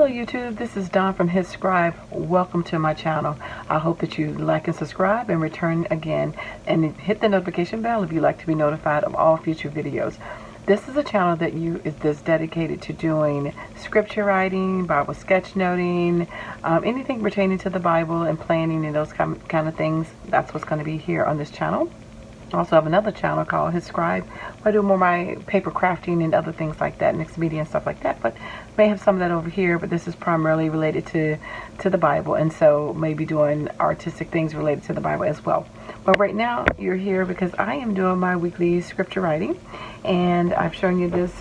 YouTube, this is Dawn from hzscribe. Welcome to my channel. I hope that you like and subscribe and return again, and hit the notification bell if you'd like to be notified of all future videos. This is a channel that's dedicated to doing scripture writing, Bible sketchnoting, anything pertaining to the Bible and planning and those kind of things. That's what's going to be here on this channel. I also have another channel called hzscribe where I do more my paper crafting and other things like that, mixed media and stuff like that, but may have some of that over here. But this is primarily related to the Bible, and so maybe doing artistic things related to the Bible as well. But right now you're here because I am doing my weekly scripture writing, and I've shown you this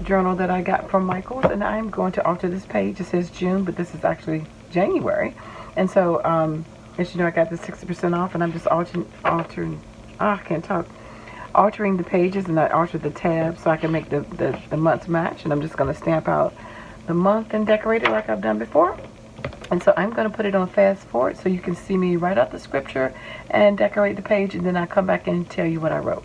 journal that I got from Michael's, and I'm going to alter this page. It says June, but this is actually January. And so as you know, I got the 60% off, and I'm just altering the pages, and I altered the tabs so I can make the months match. And I'm just going to stamp out the month and decorate it like I've done before. And so I'm going to put it on fast forward so you can see me write out the scripture and decorate the page, and then I come back and tell you what I wrote.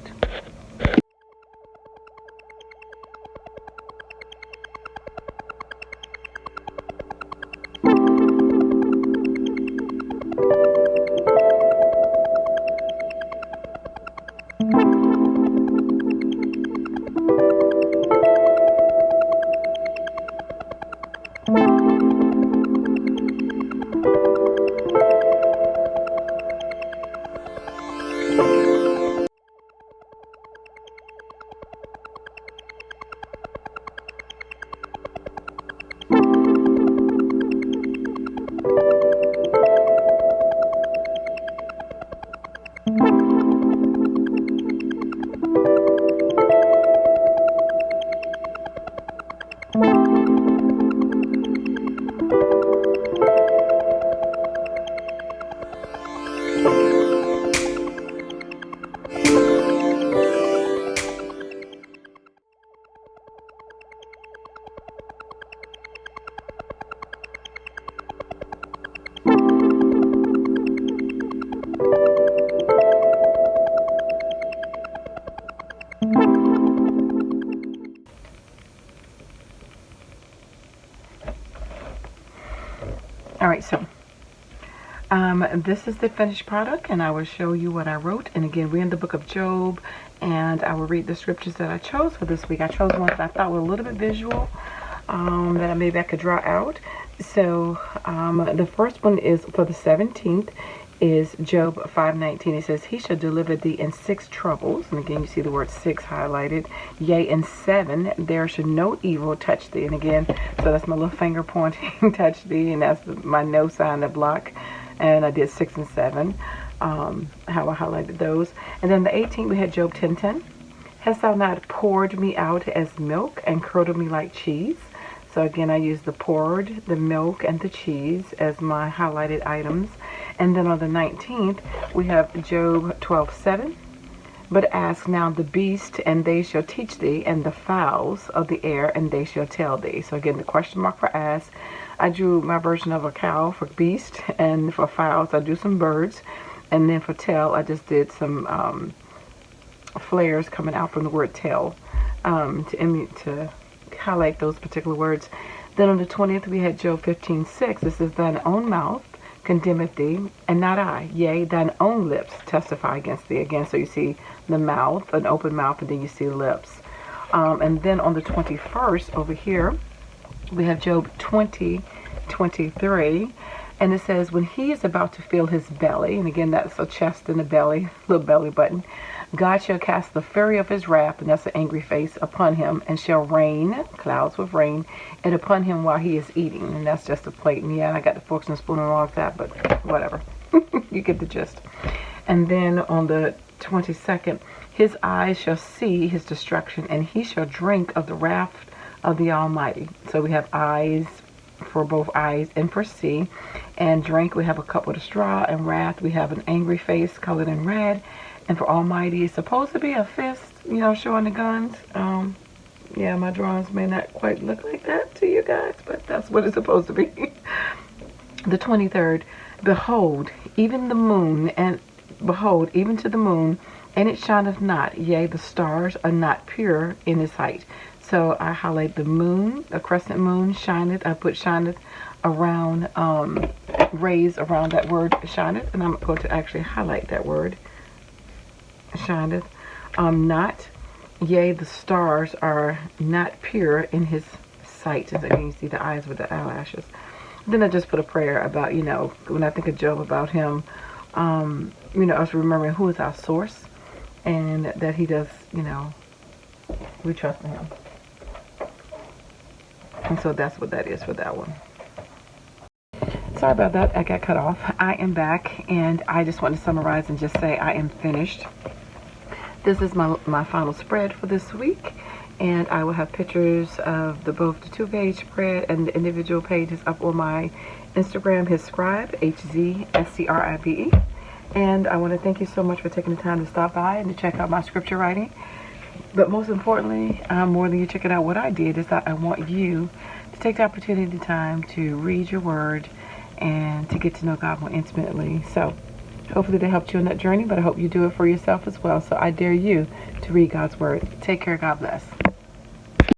Alright, so this is the finished product, and I will show you what I wrote. And again, we're in the book of Job, and I will read the scriptures that I chose for this week. I chose ones that I thought were a little bit visual, that maybe I could draw out. So the first one is for the 17th is Job 5:19. It says, "He shall deliver thee in 6 troubles." And again, you see the word 6 highlighted. "Yea, in 7 there shall no evil touch thee." And again, so that's my little finger pointing, touch thee, and that's my no sign to block. And I did 6 and 7, how I highlighted those. And then the 18th, we had Job 10:10. "Hast thou not poured me out as milk and curdled me like cheese?" So again, I used the poured, the milk, and the cheese as my highlighted items. And then on the 19th, we have Job 12:7. "But ask now the beast, and they shall teach thee, and the fowls of the air, and they shall tell thee." So again, the question mark for ask. I drew my version of a cow for beast, and for fowls, I drew some birds. And then for tell, I just did some flares coming out from the word tell to highlight those particular words. Then on the 20th, we had Job 15:6. This is, "Thine own mouth condemneth thee, and not I. Yea, thine own lips testify against thee." Again, so you see the mouth, an open mouth, and then you see lips. And then on the 21st, over here, we have Job 20:23. And it says, "When he is about to fill his belly," and again, that's a chest and a belly, little belly button, "God shall cast the fury of his wrath," and that's an angry face, "upon him, and shall rain," clouds with rain, "and upon him while he is eating." And that's just a plate. And yeah, I got the forks and spoon and all of that, but whatever. You get the gist. And then on the 22nd, "His eyes shall see his destruction, and he shall drink of the wrath of the Almighty." So we have eyes for both eyes and for see, and drink, we have a cup with a straw, and wrath, we have an angry face colored in red, and for Almighty, it's supposed to be a fist, showing the guns. Yeah, my drawings may not quite look like that to you guys, but that's what it's supposed to be. The 23rd, "Behold, even the moon, and behold, even to the moon, and it shineth not, yea, the stars are not pure in his height." So I highlight the moon, a crescent moon, shineth. I put shineth around, rays around that word shineth. And I'm going to actually highlight that word, shineth. Not, yea, the stars are not pure in his sight. And so you can see the eyes with the eyelashes. Then I just put a prayer about, you know, when I think of Job, about him, you know, us remembering who is our source, and that he does, you know, we trust in him. And so that's what that is for that one. Sorry about that. I got cut off. I am back, and I just want to summarize and just say I am finished. This is my final spread for this week, and I will have pictures of both the 2-page spread and the individual pages up on my Instagram, hzscribe, hzscribe. And I want to thank you so much for taking the time to stop by and to check out my scripture writing. But most importantly, more than you checking out what I did, is that I want you to take the opportunity and time to read your word and to get to know God more intimately. So hopefully that helped you on that journey, but I hope you do it for yourself as well. So I dare you to read God's word. Take care. God bless.